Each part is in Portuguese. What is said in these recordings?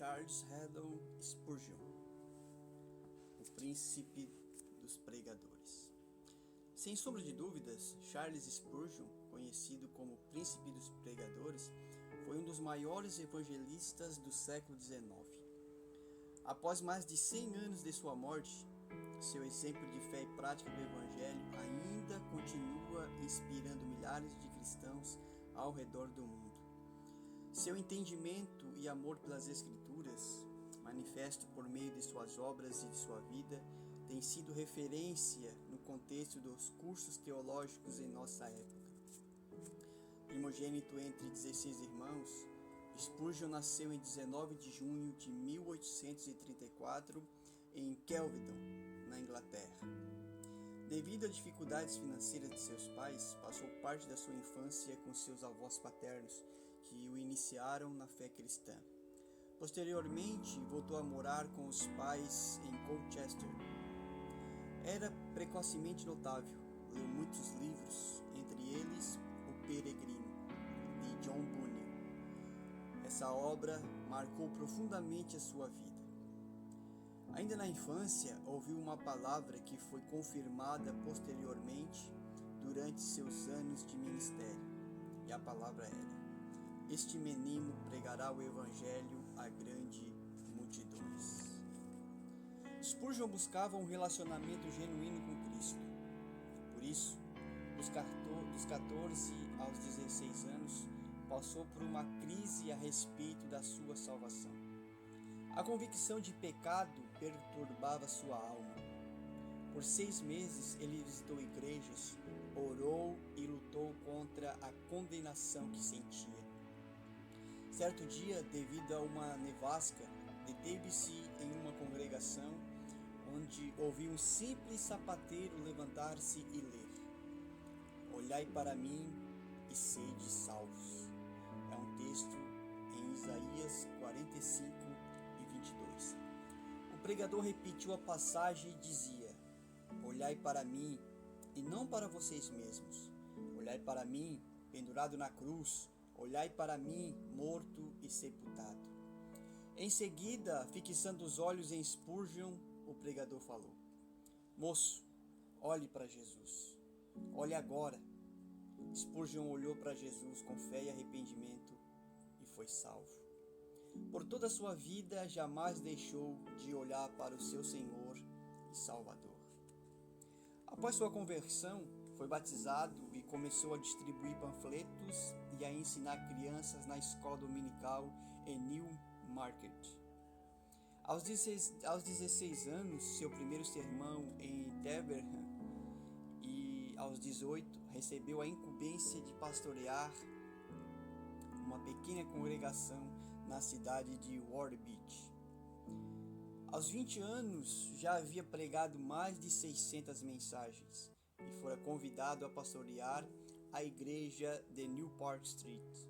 Charles Haddon Spurgeon, o príncipe dos pregadores. Sem sombra de dúvidas, Charles Spurgeon, conhecido como príncipe dos pregadores, foi um dos maiores evangelistas do século XIX. Após mais de 100 anos de sua morte, seu exemplo de fé e prática do Evangelho ainda continua inspirando milhares de cristãos ao redor do mundo. Seu entendimento e amor pelas Escrituras, manifesto por meio de suas obras e de sua vida, tem sido referência no contexto dos cursos teológicos em nossa época. Primogênito entre 16 irmãos, Spurgeon nasceu em 19 de junho de 1834 em Kelvedon, na Inglaterra. Devido às dificuldades financeiras de seus pais, passou parte da sua infância com seus avós paternos, que o iniciaram na fé cristã. Posteriormente, voltou a morar com os pais em Colchester. Era precocemente notável, leu muitos livros, entre eles O Peregrino, de John Bunyan. Essa obra marcou profundamente a sua vida. Ainda na infância, ouviu uma palavra que foi confirmada posteriormente durante seus anos de ministério. E a palavra era: este menino pregará o Evangelho a grandes multidões. Spurgeon buscava um relacionamento genuíno com Cristo. Por isso, dos 14 aos 16 anos, passou por uma crise a respeito da sua salvação. A convicção de pecado perturbava sua alma. Por 6 meses ele visitou igrejas, orou e lutou contra a condenação que sentia. Certo dia, devido a uma nevasca, deteve-se em uma congregação onde ouviu um simples sapateiro levantar-se e ler: olhai para mim e sede salvos. É um texto em Isaías 45 e 22. O pregador repetiu a passagem e dizia: olhai para mim e não para vocês mesmos. Olhai para mim, pendurado na cruz. Olhai para mim, morto e sepultado. Em seguida, fixando os olhos em Spurgeon, o pregador falou: moço, olhe para Jesus. Olhe agora. Spurgeon olhou para Jesus com fé e arrependimento e foi salvo. Por toda a sua vida, jamais deixou de olhar para o seu Senhor e Salvador. Após sua conversão, foi batizado e começou a distribuir panfletos e a ensinar crianças na escola dominical em Newmarket. Aos 16 anos, seu primeiro sermão em Debenham, e aos 18 recebeu a incumbência de pastorear uma pequena congregação na cidade de Waterbeach. Aos 20 anos já havia pregado mais de 600 mensagens e fora convidado a pastorear a igreja de Newport Street,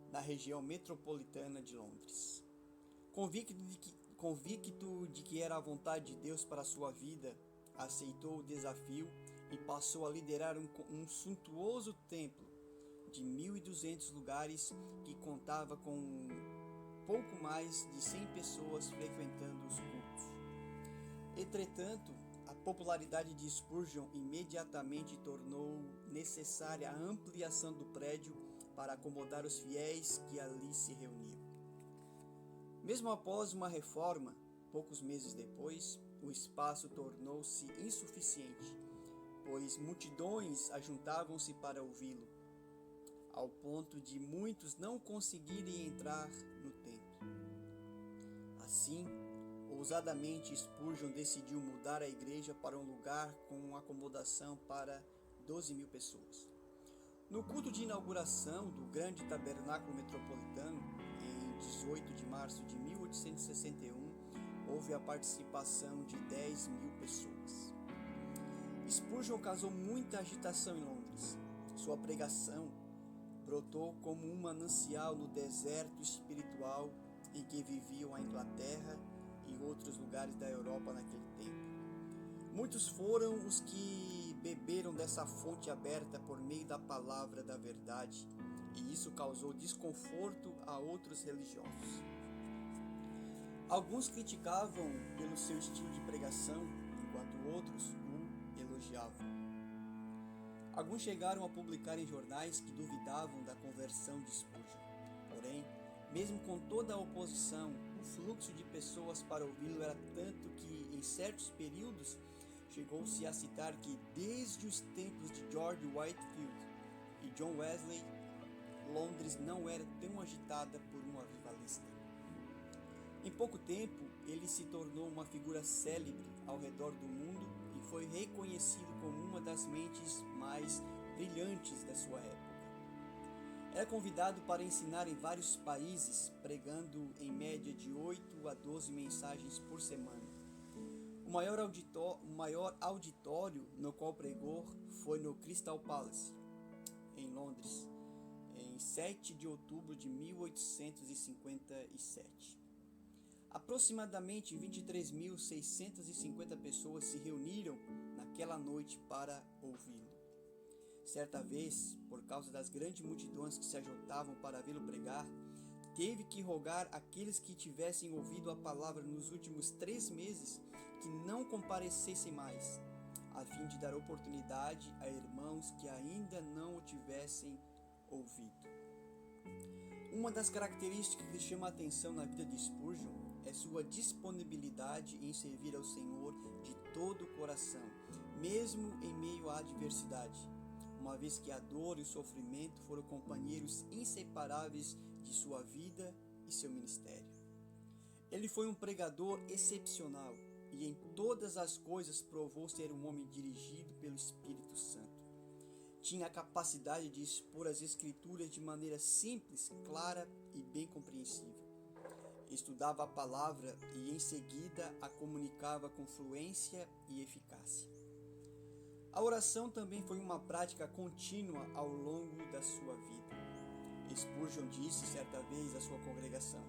na região metropolitana de Londres. Convicto de que era a vontade de Deus para a sua vida, aceitou o desafio e passou a liderar um suntuoso templo de 1.200 lugares que contava com pouco mais de 100 pessoas frequentando os cultos. Entretanto, a popularidade de Spurgeon imediatamente tornou necessária a ampliação do prédio para acomodar os fiéis que ali se reuniam. Mesmo após uma reforma, poucos meses depois, o espaço tornou-se insuficiente, pois multidões ajuntavam-se para ouvi-lo, ao ponto de muitos não conseguirem entrar no templo. Assim, ousadamente, Spurgeon decidiu mudar a igreja para um lugar com acomodação para 12.000 pessoas. No culto de inauguração do grande tabernáculo metropolitano, em 18 de março de 1861, houve a participação de 10.000 pessoas. Spurgeon causou muita agitação em Londres. Sua pregação brotou como um manancial no deserto espiritual em que viviam a Inglaterra e outros lugares da Europa naquele tempo. Muitos foram os que beberam dessa fonte aberta por meio da palavra da verdade, e isso causou desconforto a outros religiosos. Alguns criticavam pelo seu estilo de pregação, enquanto outros o elogiavam. Alguns chegaram a publicar em jornais que duvidavam da conversão de Spurgeon. Porém, mesmo com toda a oposição, o fluxo de pessoas para ouvi-lo era tanto que, em certos períodos, chegou-se a citar que, desde os tempos de George Whitefield e John Wesley, Londres não era tão agitada por um avivalista. Em pouco tempo, ele se tornou uma figura célebre ao redor do mundo e foi reconhecido como uma das mentes mais brilhantes da sua época. Era convidado para ensinar em vários países, pregando em média de 8 a 12 mensagens por semana. O maior auditório no qual pregou foi no Crystal Palace, em Londres, em 7 de outubro de 1857. Aproximadamente 23.650 pessoas se reuniram naquela noite para ouvi-lo. Certa vez, por causa das grandes multidões que se ajuntavam para vê-lo pregar, teve que rogar àqueles que tivessem ouvido a palavra nos últimos 3 meses que não comparecessem mais, a fim de dar oportunidade a irmãos que ainda não o tivessem ouvido. Uma das características que chama a atenção na vida de Spurgeon é sua disponibilidade em servir ao Senhor de todo o coração, mesmo em meio à adversidade, uma vez que a dor e o sofrimento foram companheiros inseparáveis de sua vida e seu ministério. Ele foi um pregador excepcional e em todas as coisas provou ser um homem dirigido pelo Espírito Santo. Tinha a capacidade de expor as Escrituras de maneira simples, clara e bem compreensível. Estudava a palavra e em seguida a comunicava com fluência e eficácia. A oração também foi uma prática contínua ao longo da sua vida. Spurgeon disse certa vez à sua congregação: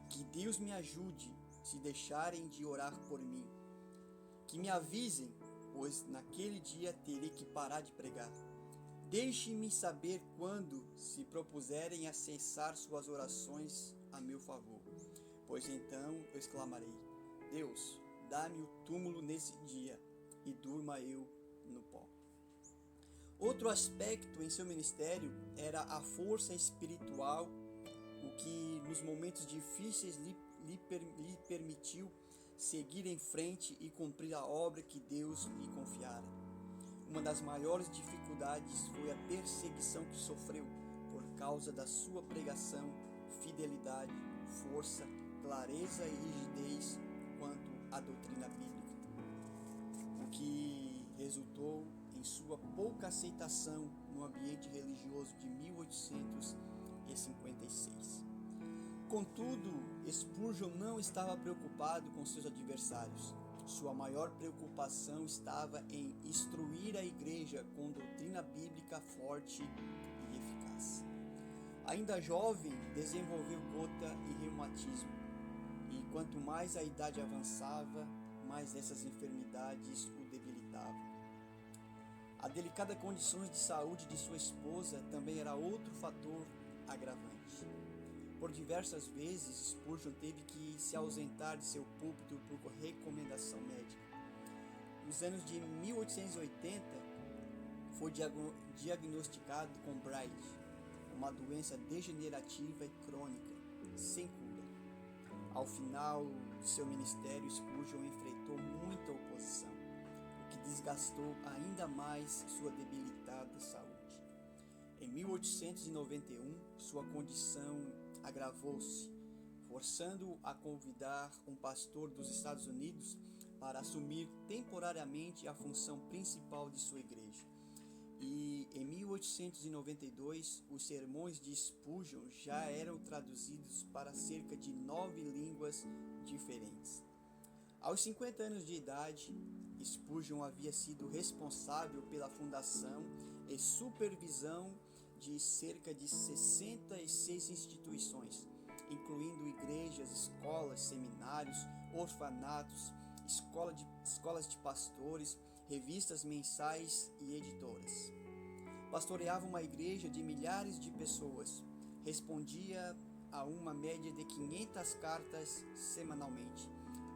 "Que Deus me ajude se deixarem de orar por mim. Que me avisem, pois naquele dia terei que parar de pregar. Deixe-me saber quando se propuserem a cessar suas orações a meu favor, pois então eu exclamarei: Deus, dá-me o túmulo nesse dia e durma eu no pó." Outro aspecto em seu ministério era a força espiritual, o que nos momentos difíceis lhe permitiu seguir em frente e cumprir a obra que Deus lhe confiara. Uma das maiores dificuldades foi a perseguição que sofreu por causa da sua pregação, fidelidade, força, clareza e rigidez quanto à doutrina bíblica, o que resultou em sua pouca aceitação no ambiente religioso de 1856. Contudo, Spurgeon não estava preocupado com seus adversários. Sua maior preocupação estava em instruir a igreja com doutrina bíblica forte e eficaz. Ainda jovem, desenvolveu gota e reumatismo, e quanto mais a idade avançava, mais essas enfermidades o debilitavam. A delicada condição de saúde de sua esposa também era outro fator agravante. Por diversas vezes, Spurgeon teve que se ausentar de seu púlpito por recomendação médica. Nos anos de 1880, foi diagnosticado com Bright, uma doença degenerativa e crônica, sem cura. Ao final de seu ministério, Spurgeon enfrentou muita oposição, o que desgastou ainda mais sua debilitada saúde. Em 1891, sua condição agravou-se, forçando-o a convidar um pastor dos Estados Unidos para assumir temporariamente a função principal de sua igreja. E em 1892, os sermões de Spurgeon já eram traduzidos para cerca de 9 línguas diferentes. Aos 50 anos de idade, Spurgeon havia sido responsável pela fundação e supervisão de cerca de 66 instituições, incluindo igrejas, escolas, seminários, orfanatos, escolas de pastores, revistas mensais e editoras. Pastoreava uma igreja de milhares de pessoas, respondia a uma média de 500 cartas semanalmente.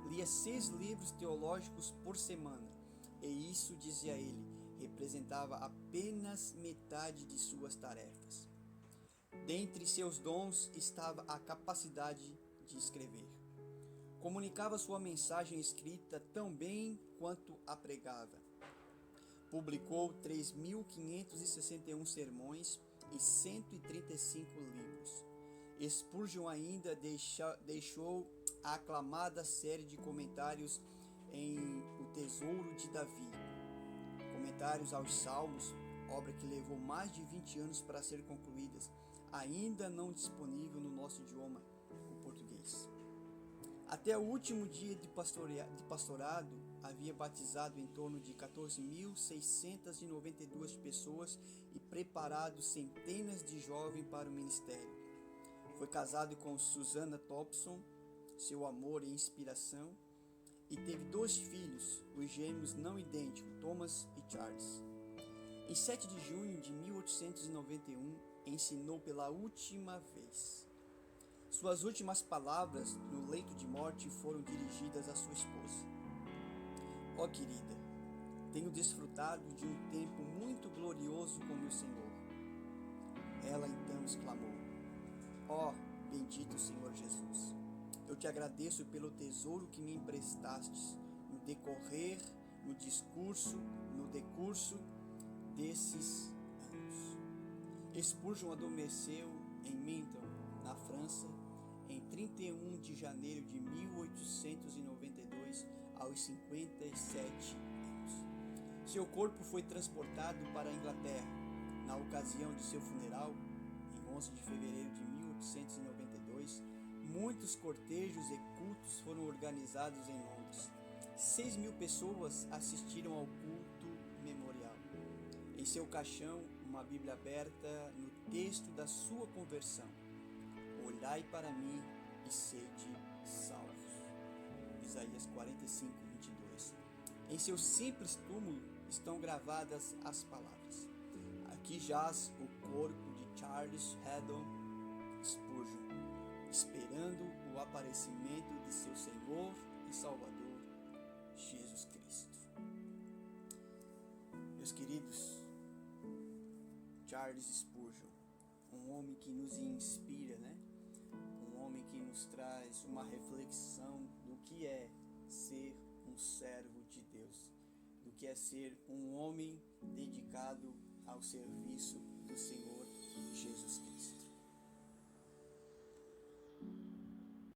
Lia 6 livros teológicos por semana, e isso, dizia ele, representava apenas metade de suas tarefas. Dentre seus dons estava a capacidade de escrever. Comunicava sua mensagem escrita tão bem quanto a pregava. Publicou 3.561 sermões e 135 livros. Spurgeon ainda deixou a aclamada série de comentários em O Tesouro de Davi, comentários aos Salmos, obra que levou mais de 20 anos para ser concluída, ainda não disponível no nosso idioma, o português. Até o último dia de pastorado, havia batizado em torno de 14.692 pessoas e preparado centenas de jovens para o ministério. Foi casado com Susanna Thompson, seu amor e inspiração, e teve 2 filhos, os gêmeos não idênticos, Thomas e Charles. Em 7 de junho de 1891, ensinou pela última vez. Suas últimas palavras no leito de morte foram dirigidas à sua esposa. Ó querida, tenho desfrutado de um tempo muito glorioso com meu Senhor. Ela então exclamou: ó bendito Senhor Jesus, eu te agradeço pelo tesouro que me emprestastes no decurso desses anos. Spurgeon adormeceu em Menton, na França, em 31 de janeiro de 1892, aos 57 anos. Seu corpo foi transportado para a Inglaterra. Na ocasião de seu funeral, em 11 de fevereiro de 1892, muitos cortejos e cultos foram organizados em Londres. 6.000 pessoas assistiram ao culto memorial. Em seu caixão, uma Bíblia aberta no texto da sua conversão: olhai para mim e sede salvos. Isaías 45:22. Em seu simples túmulo estão gravadas as palavras: aqui jaz o corpo de Charles Haddon Spurgeon, esperando o aparecimento de seu Senhor e Salvador, Jesus Cristo. Meus queridos, Charles Spurgeon, um homem que nos inspira, né? Um homem que nos traz uma reflexão do que é ser um servo de Deus, do que é ser um homem dedicado ao serviço do Senhor Jesus Cristo.